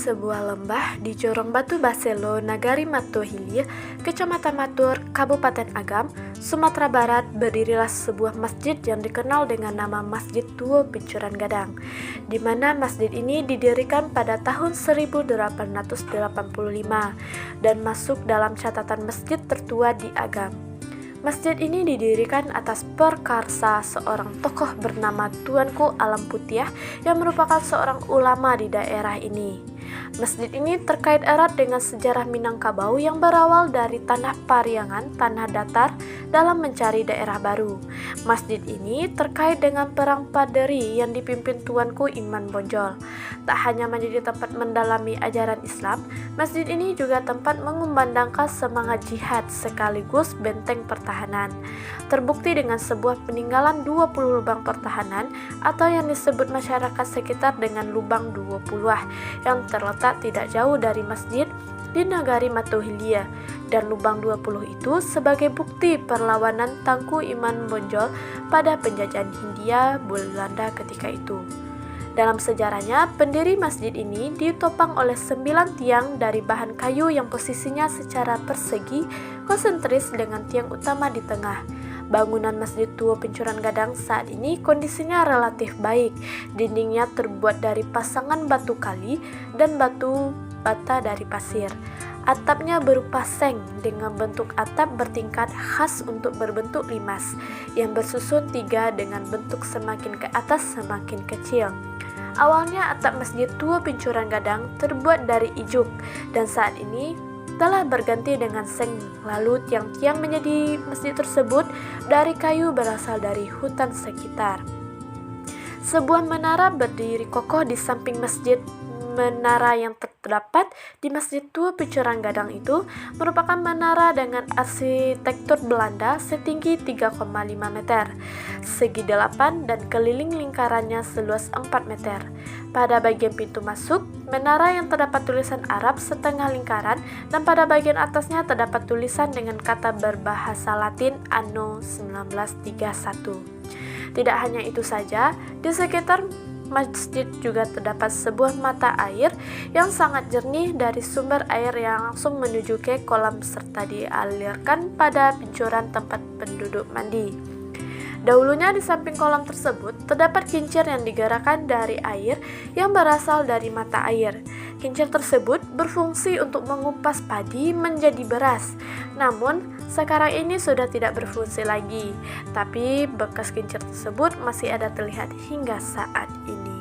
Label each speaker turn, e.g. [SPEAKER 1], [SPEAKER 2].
[SPEAKER 1] Sebuah lembah di Jorong Batu Baselo, Nagari Mato Hilir, Kecamatan Matur, Kabupaten Agam, Sumatera Barat, berdirilah sebuah masjid yang dikenal dengan nama Masjid Tuo Pincuran Gadang, di mana masjid ini didirikan pada tahun 1885 dan masuk dalam catatan masjid tertua di Agam. Masjid ini didirikan atas perkarsa seorang tokoh bernama Tuanku Alam Putiah yang merupakan seorang ulama di daerah ini. Masjid ini terkait erat dengan sejarah Minangkabau yang berawal dari tanah Pariangan, tanah datar, dalam mencari daerah baru. Masjid ini terkait dengan Perang Paderi yang dipimpin Tuanku Iman Bonjol. Tak hanya menjadi tempat mendalami ajaran Islam, masjid ini juga tempat mengumandangkan semangat jihad sekaligus benteng pertahanan. Terbukti dengan sebuah peninggalan 20 lubang pertahanan atau yang disebut masyarakat sekitar dengan lubang 20 yang terletak tidak jauh dari masjid di Nagari Mato Hilir, dan lubang 20 itu sebagai bukti perlawanan Tangku Iman Bonjol pada penjajahan Hindia Belanda ketika itu. Dalam sejarahnya, pendiri masjid ini ditopang oleh 9 tiang dari bahan kayu yang posisinya secara persegi konsentris dengan tiang utama di tengah. Bangunan Masjid Tuo Pincuran Gadang saat ini kondisinya relatif baik. Dindingnya terbuat dari pasangan batu kali dan batu bata dari pasir. Atapnya berupa seng dengan bentuk atap bertingkat khas untuk berbentuk limas yang bersusun 3 dengan bentuk semakin ke atas semakin kecil. Awalnya atap Masjid Tuo Pincuran Gadang terbuat dari ijuk dan saat ini telah berganti dengan seng. Lalu tiang-tiang menjadi masjid tersebut dari kayu berasal dari hutan sekitar. Sebuah menara berdiri kokoh di samping masjid. Menara yang terdapat di Masjid Tuo Pincuran Gadang itu merupakan menara dengan arsitektur Belanda setinggi 3,5 meter, segi 8 dan keliling lingkarannya seluas 4 meter. Pada bagian pintu masuk, menara yang terdapat tulisan Arab setengah lingkaran dan pada bagian atasnya terdapat tulisan dengan kata berbahasa Latin Anno 1931. Tidak hanya itu saja, di sekitar masjid juga terdapat sebuah mata air yang sangat jernih dari sumber air yang langsung menuju ke kolam serta dialirkan pada pincuran tempat penduduk mandi. Dahulunya di samping kolam tersebut terdapat kincir yang digerakkan dari air yang berasal dari mata air. Kincir tersebut berfungsi untuk mengupas padi menjadi beras. Namun sekarang ini sudah tidak berfungsi lagi, tapi bekas kincir tersebut masih ada terlihat hingga saat ini.